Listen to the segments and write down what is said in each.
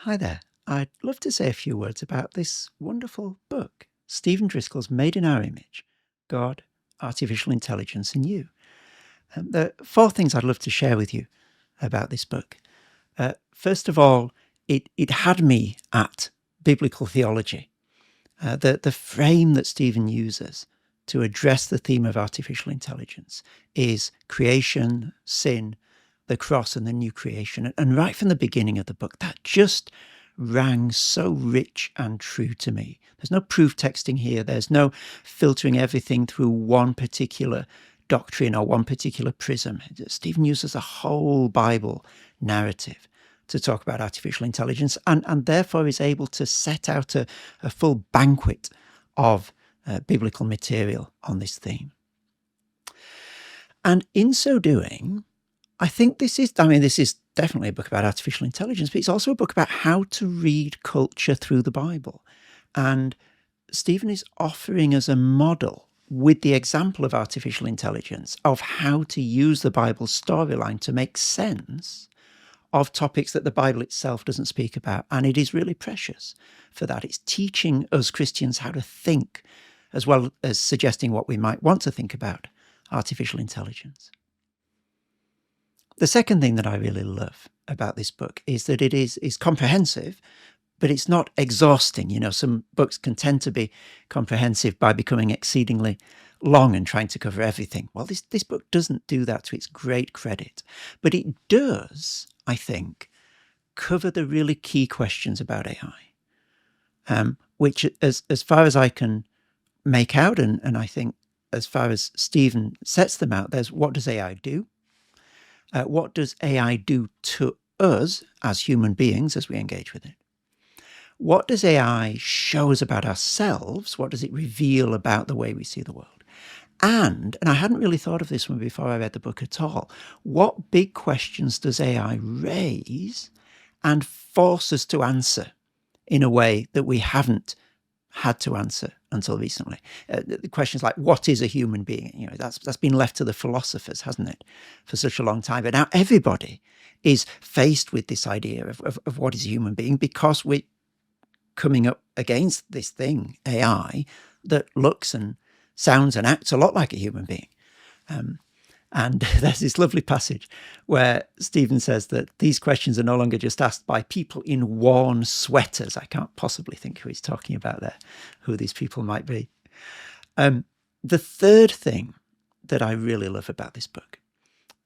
Hi there. I'd love to say a few words about this wonderful book, Stephen Driscoll's Made in Our Image, God, Artificial Intelligence and You. There are four things I'd love to share with you about this book. First of all, it had me at biblical theology. The frame that Stephen uses to address the theme of artificial intelligence is creation, sin, the cross and the new creation. And right from the beginning of the book, that just rang so rich and true to me. There's no proof texting here. There's no filtering everything through one particular doctrine or one particular prism. Stephen uses a whole Bible narrative to talk about artificial intelligence and therefore is able to set out a full banquet of biblical material on this theme. And in so doing, I think this is definitely a book about artificial intelligence, but it's also a book about how to read culture through the Bible. And Stephen is offering us a model with the example of artificial intelligence of how to use the Bible storyline to make sense of topics that the Bible itself doesn't speak about. And it is really precious for that. It's teaching us Christians how to think, as well as suggesting what we might want to think about artificial intelligence. The second thing that I really love about this book is that it is comprehensive, but it's not exhausting. You know, some books can tend to be comprehensive by becoming exceedingly long and trying to cover everything. Well, this book doesn't do that, to its great credit. But it does, I think, cover the really key questions about AI, which, as far as I can make out, and I think as far as Stephen sets them out, there's what does AI do? What does AI do to us as human beings as we engage with it? What does AI show us about ourselves? What does it reveal about the way we see the world? And I hadn't really thought of this one before I read the book at all, what big questions does AI raise and force us to answer in a way that we haven't had to answer until recently? The questions like, what is a human being? You know, that's been left to the philosophers, hasn't it, for such a long time? But now everybody is faced with this idea of what is a human being, because we're coming up against this thing, AI, that looks and sounds and acts a lot like a human being. And there's this lovely passage where Stephen says that these questions are no longer just asked by people in worn sweaters. I can't possibly think who he's talking about there, who these people might be. The third thing that I really love about this book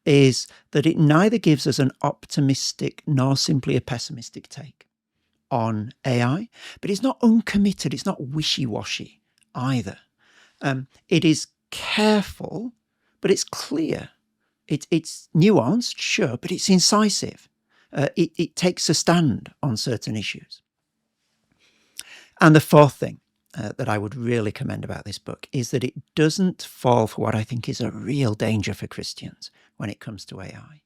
is that it neither gives us an optimistic nor simply a pessimistic take on AI, but it's not uncommitted, it's not wishy-washy either. It is careful, but it's clear. It's nuanced, sure, but it's incisive. It takes a stand on certain issues. And the fourth thing that I would really commend about this book is that it doesn't fall for what I think is a real danger for Christians when it comes to AI,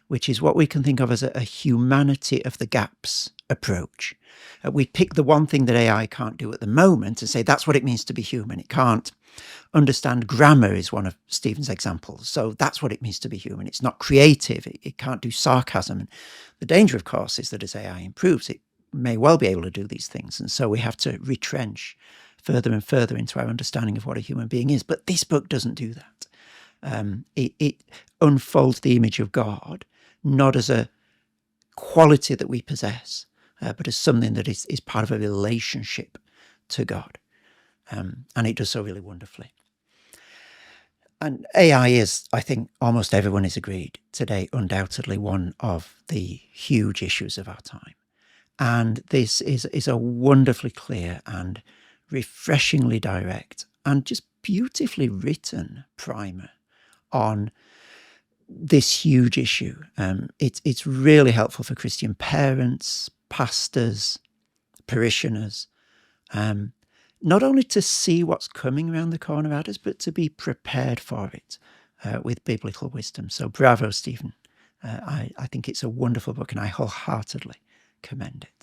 which is what we can think of as a humanity of the gaps approach. We pick the one thing that AI can't do at the moment and say that's what it means to be human. It can't understand grammar is one of Stephen's examples. So that's what it means to be human. It's not creative. It can't do sarcasm. And the danger, of course, is that as AI improves, it may well be able to do these things. And so we have to retrench further and further into our understanding of what a human being is. But this book doesn't do that. It unfolds the image of God, not as a quality that we possess, but as something that is part of a relationship to God. And it does so really wonderfully. And AI is, I think almost everyone is agreed today, undoubtedly one of the huge issues of our time. And this is a wonderfully clear and refreshingly direct and just beautifully written primer on this huge issue. It's really helpful for Christian parents, pastors, parishioners, not only to see what's coming around the corner at us, but to be prepared for it with biblical wisdom. So bravo, Stephen. I think it's a wonderful book and I wholeheartedly commend it.